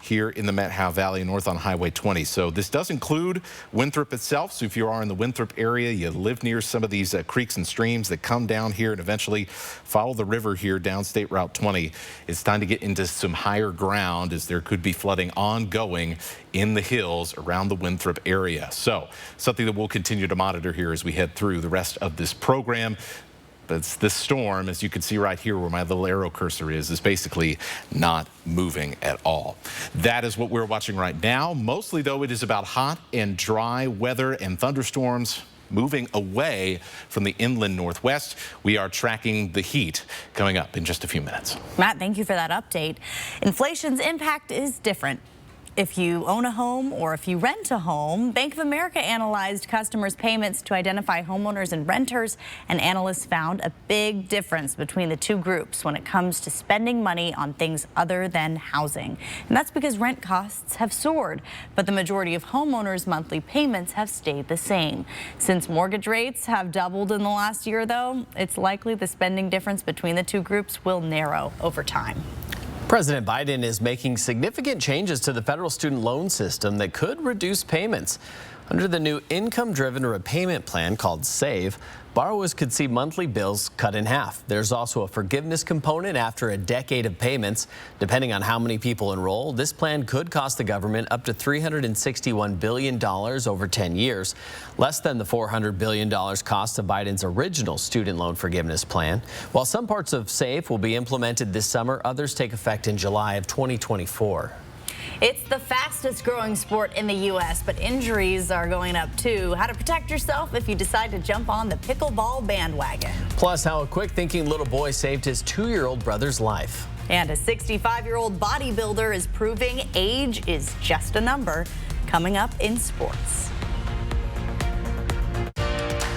here in the Methow Valley, north on Highway 20. So this does include Winthrop itself. So if you are in the Winthrop area, you live near some of these creeks and streams that come down here and eventually follow the river here down State Route 20, it's time to get into some higher ground as there could be flooding ongoing in the hills around the Winthrop area. So something that we'll continue to monitor here as we head through the rest of this program. But this storm, as you can see right here where my little arrow cursor is basically not moving at all. That is what we're watching right now. Mostly, though, it is about hot and dry weather and thunderstorms moving away from the inland northwest. We are tracking the heat coming up in just a few minutes. Matt, thank you for that update. Inflation's impact is different. if you own a home or if you rent a home, Bank of America analyzed customers' payments to identify homeowners and renters, and analysts found a big difference between the two groups when it comes to spending money on things other than housing. And that's because rent costs have soared, but the majority of homeowners' monthly payments have stayed the same. Since mortgage rates have doubled in the last year, though, it's likely the spending difference between the two groups will narrow over time. President Biden is making significant changes to the federal student loan system that could reduce payments. Under the new income-driven repayment plan called SAVE, borrowers could see monthly bills cut in half. There's also a forgiveness component after a decade of payments. Depending on how many people enroll, this plan could cost the government up to $361 billion over 10 years, less than the $400 billion cost of Biden's original student loan forgiveness plan. While some parts of SAVE will be implemented this summer, others take effect in July of 2024. It's the fastest growing sport in the U.S., but injuries are going up too. How to protect yourself if you decide to jump on the pickleball bandwagon. Plus, how a quick-thinking little boy saved his 2-year-old brother's life. And a 65-year-old bodybuilder is proving age is just a number. Coming up in sports.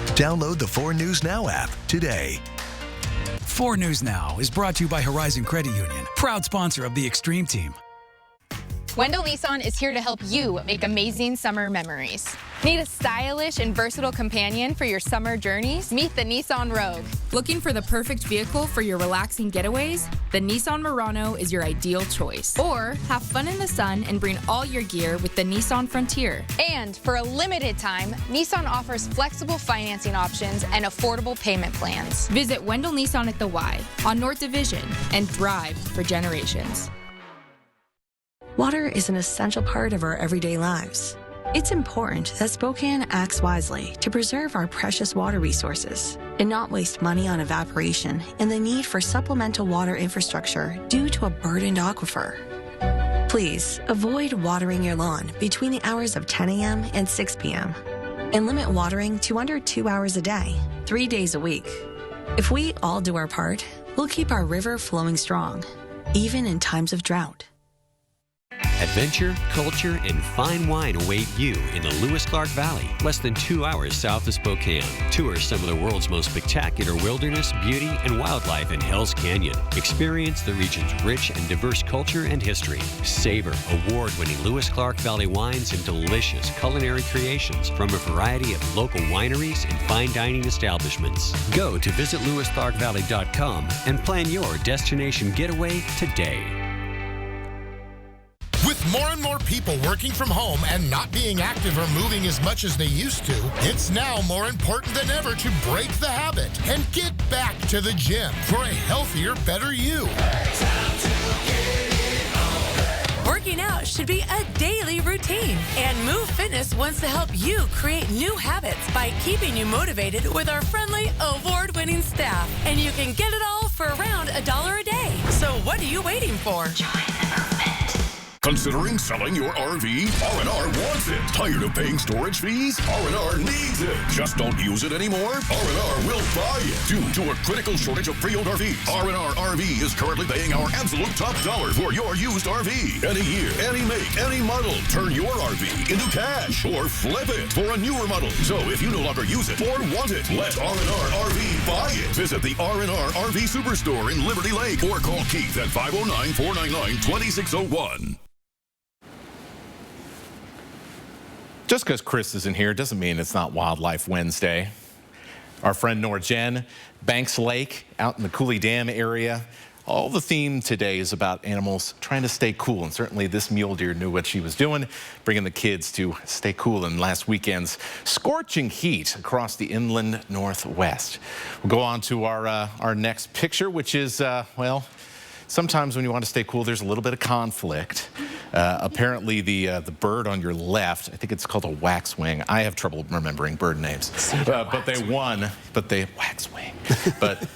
Download the 4 News Now app today. 4 News Now is brought to you by Horizon Credit Union, proud sponsor of the Extreme Team. Wendell Nissan is here to help you make amazing summer memories. Need a stylish and versatile companion for your summer journeys? Meet the Nissan Rogue. Looking for the perfect vehicle for your relaxing getaways? The Nissan Murano is your ideal choice. Or have fun in the sun and bring all your gear with the Nissan Frontier. And for a limited time, Nissan offers flexible financing options and affordable payment plans. Visit Wendell Nissan at the Y on North Division and drive for generations. Water is an essential part of our everyday lives. It's important that Spokane acts wisely to preserve our precious water resources and not waste money on evaporation and the need for supplemental water infrastructure due to a burdened aquifer. Please avoid watering your lawn between the hours of 10 a.m. and 6 p.m. and limit watering to under 2 hours a day, 3 days a week. If we all do our part, we'll keep our river flowing strong, even in times of drought. Adventure, culture, and fine wine await you in the Lewis-Clark Valley, less than 2 hours south of Spokane. Tour some of the world's most spectacular wilderness, beauty, and wildlife in Hell's Canyon. Experience the region's rich and diverse culture and history. Savor award-winning Lewis-Clark Valley wines and delicious culinary creations from a variety of local wineries and fine dining establishments. Go to visitlewisclarkvalley.com and plan your destination getaway today. With more and more people working from home and not being active or moving as much as they used to, it's now more important than ever to break the habit and get back to the gym for a healthier, better you. Working out should be a daily routine, and Move Fitness wants to help you create new habits by keeping you motivated with our friendly, award-winning staff. And you can get it all for around $1 a day. So what are you waiting for? Considering selling your RV? R&R wants it. Tired of paying storage fees? R&R needs it. Just don't use it anymore? R&R will buy it. Due to a critical shortage of pre-owned RVs, R&R RV is currently paying our absolute top dollar for your used RV. Any year, any make, any model. Turn your RV into cash or flip it for a newer model. So if you no longer use it or want it, let R&R RV buy it. Visit the R&R RV Superstore in Liberty Lake or call Keith at 509-499-2601. Just because Chris isn't here doesn't mean it's not Wildlife Wednesday. Our friend Nora Jen, Banks Lake, out in the Cooley Dam area. All the theme today is about animals trying to stay cool, and certainly this mule deer knew what she was doing, bringing the kids to stay cool in last weekend's scorching heat across the inland Northwest. We'll go on to our next picture, which is, well, sometimes when you want to stay cool, there's a little bit of conflict. Apparently the bird on your left, I think it's called a waxwing. I have trouble remembering bird names. But they won, waxwing. But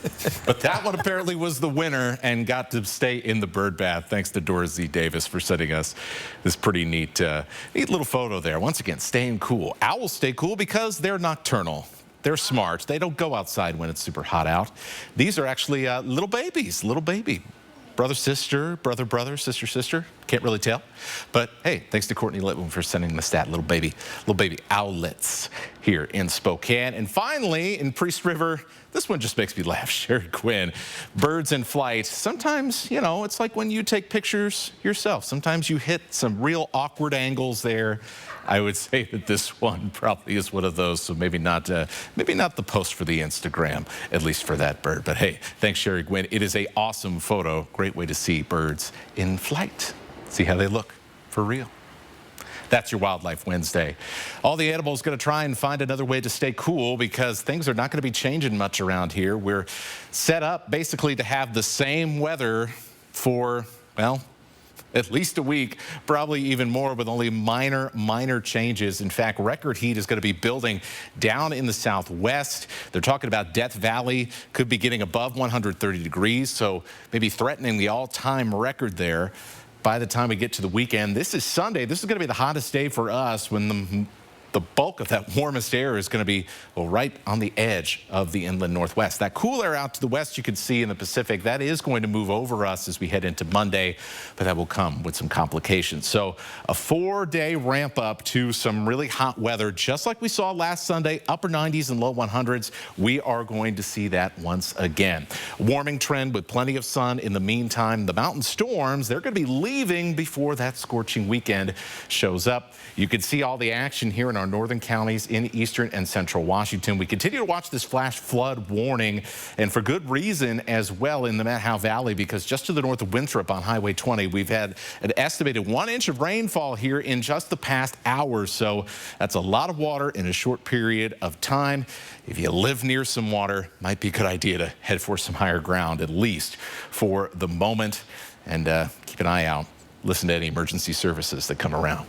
that one apparently was the winner and got to stay in the bird bath. Thanks to Doris Z. Davis for sending us this pretty neat little photo there. Once again, staying cool. Owls stay cool because they're nocturnal. They're smart. They don't go outside when it's super hot out. These are actually little babies, little baby. Brother, sister, brother, brother, sister, sister. Can't really tell. But hey, thanks to Courtney Litwin for sending the stat. Little baby owlets here in Spokane. And finally, in Priest River, this one just makes me laugh. Sherry Quinn, birds in flight. Sometimes, you know, it's like when you take pictures yourself. Sometimes you hit some real awkward angles there. I would say that this one probably is one of those, so maybe not the post for the Instagram, at least for that bird. But hey, thanks, Sherry Quinn. It is an awesome photo. Great way to see birds in flight. See how they look for real. That's your Wildlife Wednesday. All the animals going to try and find another way to stay cool because things are not going to be changing much around here. We're set up basically to have the same weather for, well, at least a week, probably even more, with only minor changes. In fact, record heat is going to be building down in the southwest. They're talking about Death Valley could be getting above 130 degrees, so maybe threatening the all-time record there by the time we get to the weekend. This is Sunday. This is going to be the hottest day for us when the bulk of that warmest air is going to be, well, right on the edge of the inland northwest. That cool air out to the west you can see in the Pacific, that is going to move over us as we head into Monday, but that will come with some complications. So a 4-day ramp up to some really hot weather, just like we saw last Sunday, upper 90s and low 100s. We are going to see that once again. Warming trend with plenty of sun in the meantime. The mountain storms, they're going to be leaving before that scorching weekend shows up. You can see all the action here in our northern counties in eastern and central Washington. We continue to watch this flash flood warning, and for good reason as well, in the Matt Howe Valley, because just to the north of Winthrop on Highway 20, we've had an estimated 1 inch of rainfall here in just the past hour. So that's a lot of water in a short period of time. If you live near some water, might be a good idea to head for some higher ground, at least for the moment, and keep an eye out. Listen to any emergency services that come around.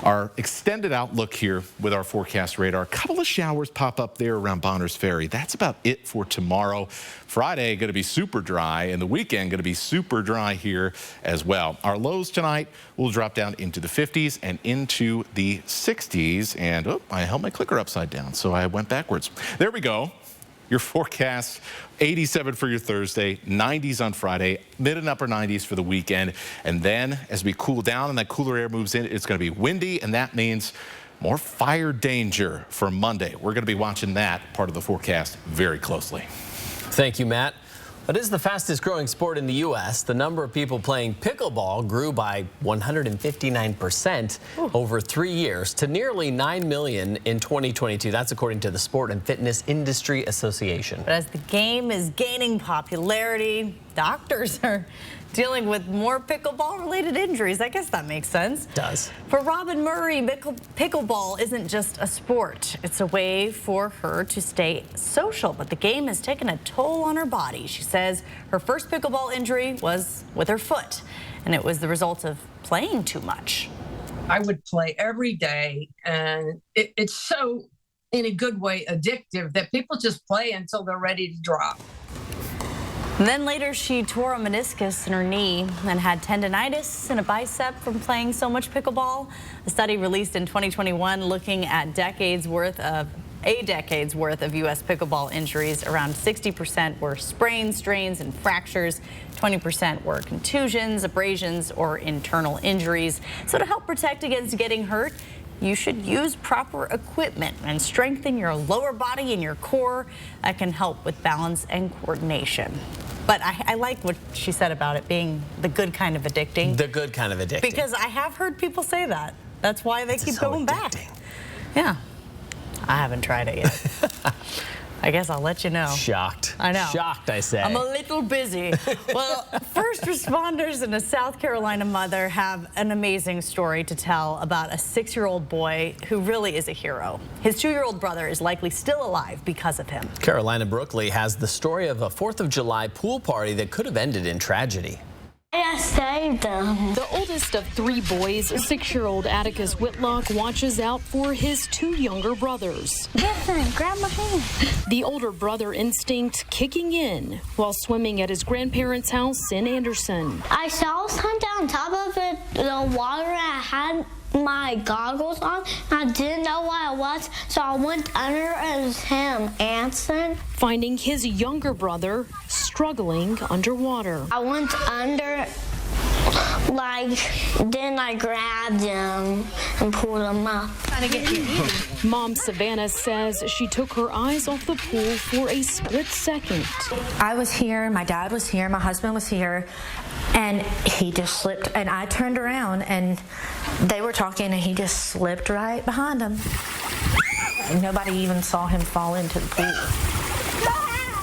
Our extended outlook here with our forecast radar. A couple of showers pop up there around Bonners Ferry. That's about it for tomorrow. Friday going to be super dry, and the weekend going to be super dry here as well. Our lows tonight will drop down into the 50s and into the 60s. And oh, I held my clicker upside down, so I went backwards. There we go. Your forecast, 87 for your Thursday, 90s on Friday, mid and upper 90s for the weekend. And then as we cool down and that cooler air moves in, it's going to be windy, and that means more fire danger for Monday. We're going to be watching that part of the forecast very closely. Thank you, Matt. It is the fastest growing sport in the U.S. The number of people playing pickleball grew by 159% over 3 years to nearly 9 million in 2022. That's according to the Sport and Fitness Industry Association. But as the game is gaining popularity, doctors are dealing with more pickleball-related injuries. I guess that makes sense. It does. For Robin Murray, pickleball isn't just a sport. It's a way for her to stay social, but the game has taken a toll on her body. She says her first pickleball injury was with her foot, and it was the result of playing too much. I would play every day, and it's so, in a good way, addictive that people just play until they're ready to drop. And then later she tore a meniscus in her knee and had tendonitis in a bicep from playing so much pickleball. A study released in 2021 looking at a decade's worth of U.S. pickleball injuries. Around 60% were sprains, strains, and fractures. 20% were contusions, abrasions, or internal injuries. So to help protect against getting hurt, you should use proper equipment and strengthen your lower body and your core. That can help with balance and coordination. But I like what she said about it being the good kind of addicting. The good kind of addicting. Because I have heard people say that. That's why they keep going back. Yeah. I haven't tried it yet. I guess I'll let you know. Shocked. I know. Shocked, I say. I'm a little busy. Well, first responders and a South Carolina mother have an amazing story to tell about a 6-year-old boy who really is a hero. His 2-year-old brother is likely still alive because of him. Carolina Brookley has the story of a 4th of July pool party that could have ended in tragedy. I saved them. The oldest of 3 boys, 6-year-old Atticus Whitlock, watches out for his 2 younger brothers. Listen, grab my hand. The older brother instinct kicking in while swimming at his grandparents' house in Anderson. I saw something on top of it, the water. I had my goggles on. I didn't know what it was, so I went under and it was him, Anson. Finding his younger brother struggling underwater. I went under Then I grabbed him and pulled him up. Mom Savannah says she took her eyes off the pool for a split second. I was here, my dad was here, my husband was here, and he just slipped, and I turned around and they were talking and he just slipped right behind them. Nobody even saw him fall into the pool.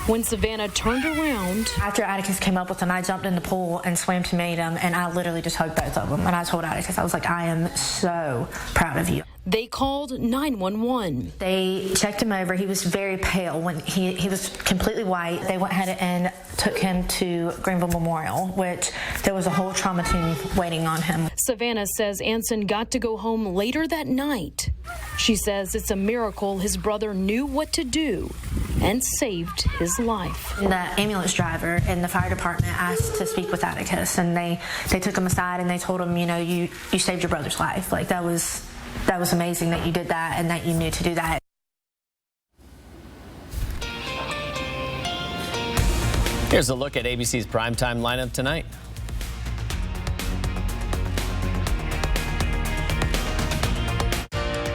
When Savannah turned around, after Atticus came up with him, I jumped in the pool and swam to meet him, and I literally just hugged both of them. And I told Atticus, I was like, I am so proud of you. They called 911. They checked him over. He was very pale. When he was completely white. They went ahead and took him to Greenville Memorial, which there was a whole trauma team waiting on him. Savannah says Anson got to go home later that night. She says it's a miracle his brother knew what to do and saved his life. The ambulance driver and the fire department asked to speak with Atticus, and they took him aside and they told him, you know, you saved your brother's life. Like, that was amazing that you did that and that you knew to do that. Here's a look at ABC's primetime lineup tonight.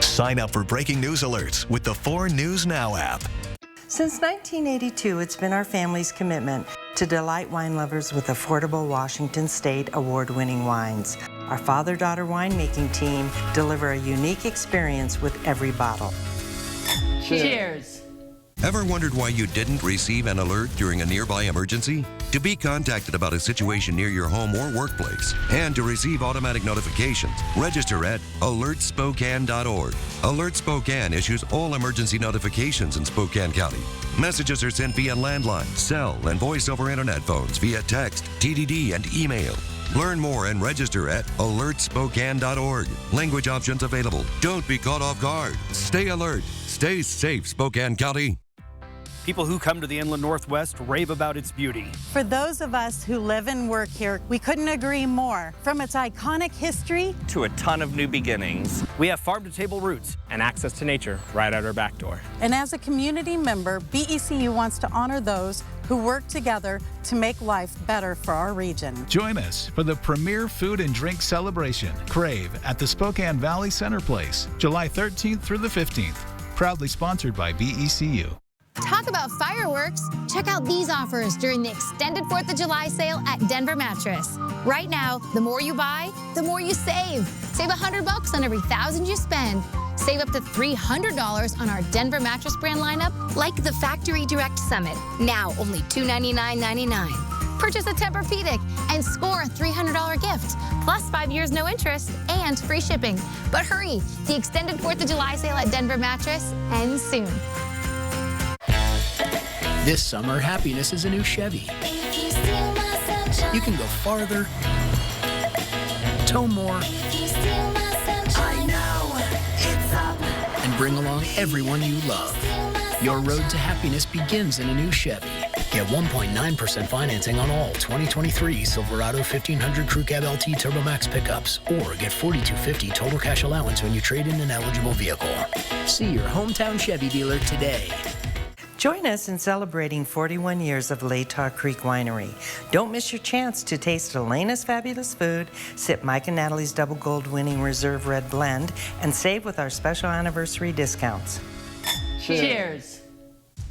Sign up for breaking news alerts with the 4 News Now app. Since 1982, it's been our family's commitment to delight wine lovers with affordable Washington State award-winning wines. Our father-daughter winemaking team deliver a unique experience with every bottle. Cheers. Ever wondered why you didn't receive an alert during a nearby emergency? To be contacted about a situation near your home or workplace, and to receive automatic notifications, register at alertspokane.org. Alert Spokane issues all emergency notifications in Spokane County. Messages are sent via landline, cell, and voice over internet phones, via text, TDD, and email. Learn more and register at alertspokane.org. Language options available. Don't be caught off guard. Stay alert. Stay safe, Spokane County. People who come to the Inland Northwest rave about its beauty. For those of us who live and work here, we couldn't agree more. From its iconic history to a ton of new beginnings. We have farm-to-table roots and access to nature right out our back door. And as a community member, BECU wants to honor those who work together to make life better for our region. Join us for the premier food and drink celebration, Crave, at the Spokane Valley Center Place, July 13th through the 15th. Proudly sponsored by BECU. Talk about fireworks. Check out these offers during the extended 4th of July sale at Denver Mattress. Right now, the more you buy, the more you save. Save $100 on every $1,000 you spend. Save up to $300 on our Denver Mattress brand lineup, like the Factory Direct Summit. Now only $299.99. Purchase a Tempur-Pedic and score a $300 gift, plus 5 years no interest and free shipping. But hurry, the extended 4th of July sale at Denver Mattress ends soon. This summer, happiness is a new Chevy. You can go farther, tow more, I know it's up. and bring along everyone you love. Your road to happiness begins in a new Chevy. Get 1.9% financing on all 2023 Silverado 1500 Crew Cab LT Turbo Max pickups, or get $4,250 total cash allowance when you trade in an eligible vehicle. See your hometown Chevy dealer today. Join us in celebrating 41 years of Latah Creek Winery. Don't miss your chance to taste Elena's fabulous food, sip Mike and Natalie's Double Gold winning Reserve Red Blend, and save with our special anniversary discounts. Cheers.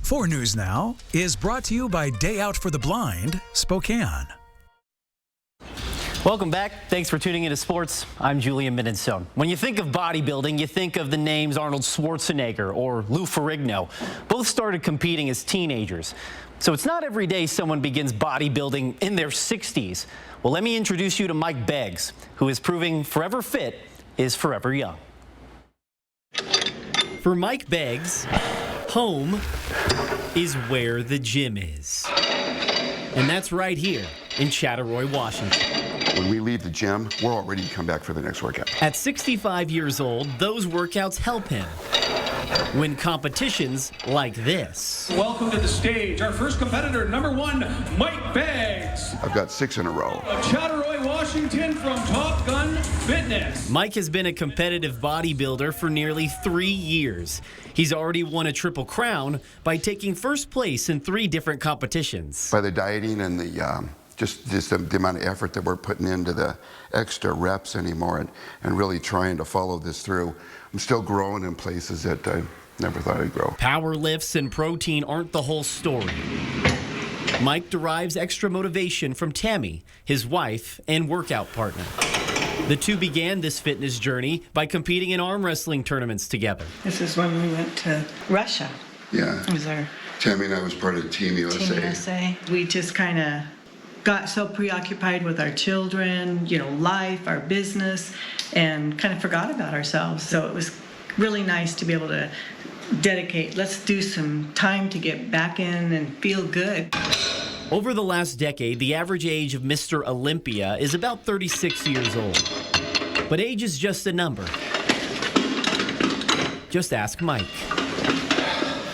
4 News Now is brought to you by Day Out for the Blind, Spokane. Welcome back. Thanks for tuning into sports. I'm Julian Minnesone. When you think of bodybuilding, you think of the names Arnold Schwarzenegger or Lou Ferrigno. Both started competing as teenagers. So it's not every day someone begins bodybuilding in their 60s. Well, let me introduce you to Mike Beggs, who is proving forever fit is forever young. For Mike Beggs, home is where the gym is. And that's right here in Chattaroy, Washington. When we leave the gym, we're all ready to come back for the next workout. At 65 years old, those workouts help him win competitions like this. Welcome to the stage, our first competitor, number 1, Mike Beggs. I've got 6 in a row. Chattaroy, Washington from Top Gun Fitness. Mike has been a competitive bodybuilder for nearly 3 years. He's already won a Triple Crown by taking first place in 3 different competitions. By the dieting and the just the amount of effort that we're putting into the extra reps anymore and really trying to follow this through. I'm still growing in places that I never thought I'd grow. Power lifts and protein aren't the whole story. Mike derives extra motivation from Tammy, his wife and workout partner. The two began this fitness journey by competing in arm wrestling tournaments together. This is when we went to Russia. Yeah. It was our Tammy and I was part of Team USA. Team USA. We just kind of got so preoccupied with our children, life, our business, and kind of forgot about ourselves. So it was really nice to be able to dedicate, let's do some time to get back in and feel good. Over the last decade, the average age of Mr. Olympia is about 36 years old. But age is just a number. Just ask Mike.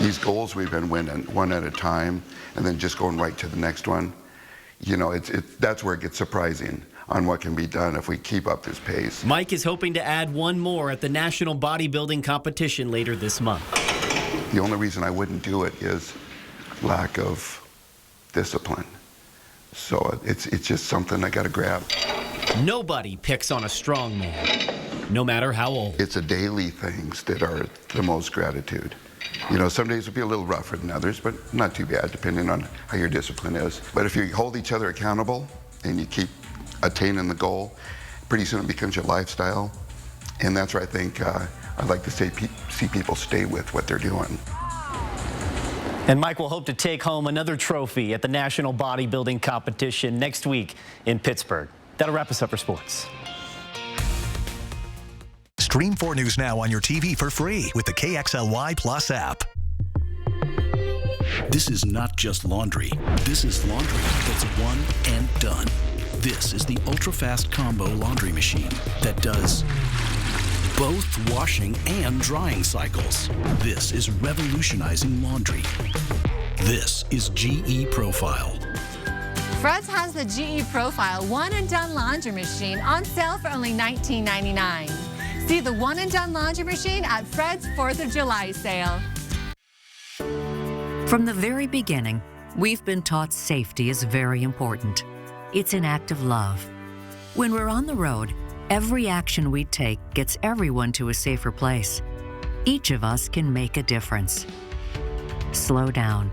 These goals we've been winning one at a time and then just going right to the next one. That's where it gets surprising on what can be done if we keep up this pace. Mike is hoping to add one more at the National Bodybuilding Competition later this month. The only reason I wouldn't do it is lack of discipline. So it's just something I got to grab. Nobody picks on a strong man, no matter how old. It's the daily things that are the most gratitude. Some days will be a little rougher than others, but not too bad, depending on how your discipline is. But if you hold each other accountable and you keep attaining the goal, pretty soon it becomes your lifestyle. And that's where I think I'd like to see people stay with what they're doing. And Mike will hope to take home another trophy at the National Bodybuilding Competition next week in Pittsburgh. That'll wrap us up for sports. Stream 4 News Now on your TV for free with the KXLY Plus app. This is not just laundry. This is laundry that's one and done. This is the ultra-fast combo laundry machine that does both washing and drying cycles. This is revolutionizing laundry. This is GE Profile. Fred's has the GE Profile One and Done Laundry Machine on sale for only $19.99. See the One and Done Laundry Machine at Fred's 4th of July sale. From the very beginning, we've been taught safety is very important. It's an act of love. When we're on the road, every action we take gets everyone to a safer place. Each of us can make a difference. Slow down.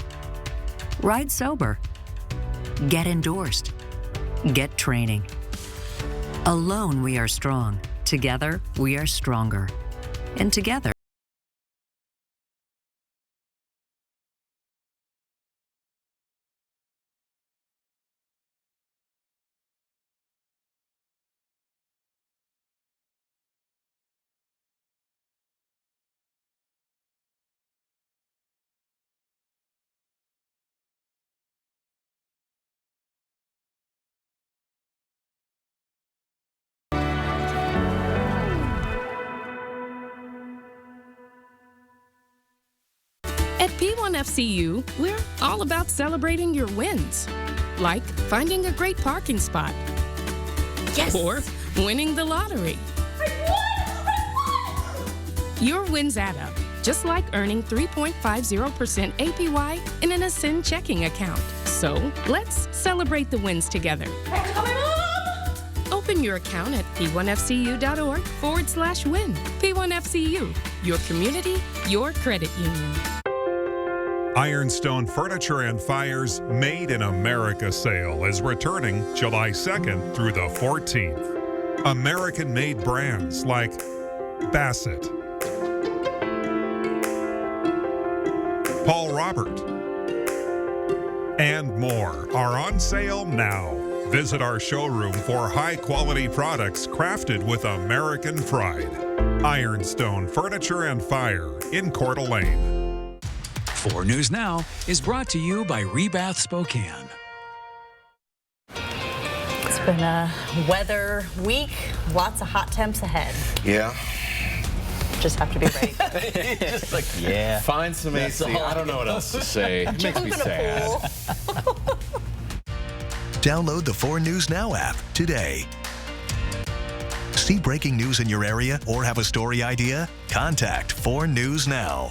Ride sober. Get endorsed. Get training. Alone we are strong. Together we are stronger. And together, At P1FCU, we're all about celebrating your wins, like finding a great parking spot, Yes! or winning the lottery. Your wins add up, just like earning 3.50% APY in an Ascend checking account. So let's celebrate the wins together. Open your account at p1fcu.org/win. P1FCU, your community, your credit union. Ironstone Furniture and Fire's Made in America sale is returning July 2nd through the 14th. American-made brands like Bassett, Paul Robert, and more are on sale now. Visit our showroom for high-quality products crafted with American pride. Ironstone Furniture and Fire in Coeur d'Alene. 4 News Now is brought to you by Rebath Spokane. It's been a weather week, lots of hot temps ahead. Yeah. Just have to be ready. Just like, yeah. Find some AC. I don't know what else to say. It makes me sad. Download the 4 News Now app today. See breaking news in your area or have a story idea? Contact 4 News Now.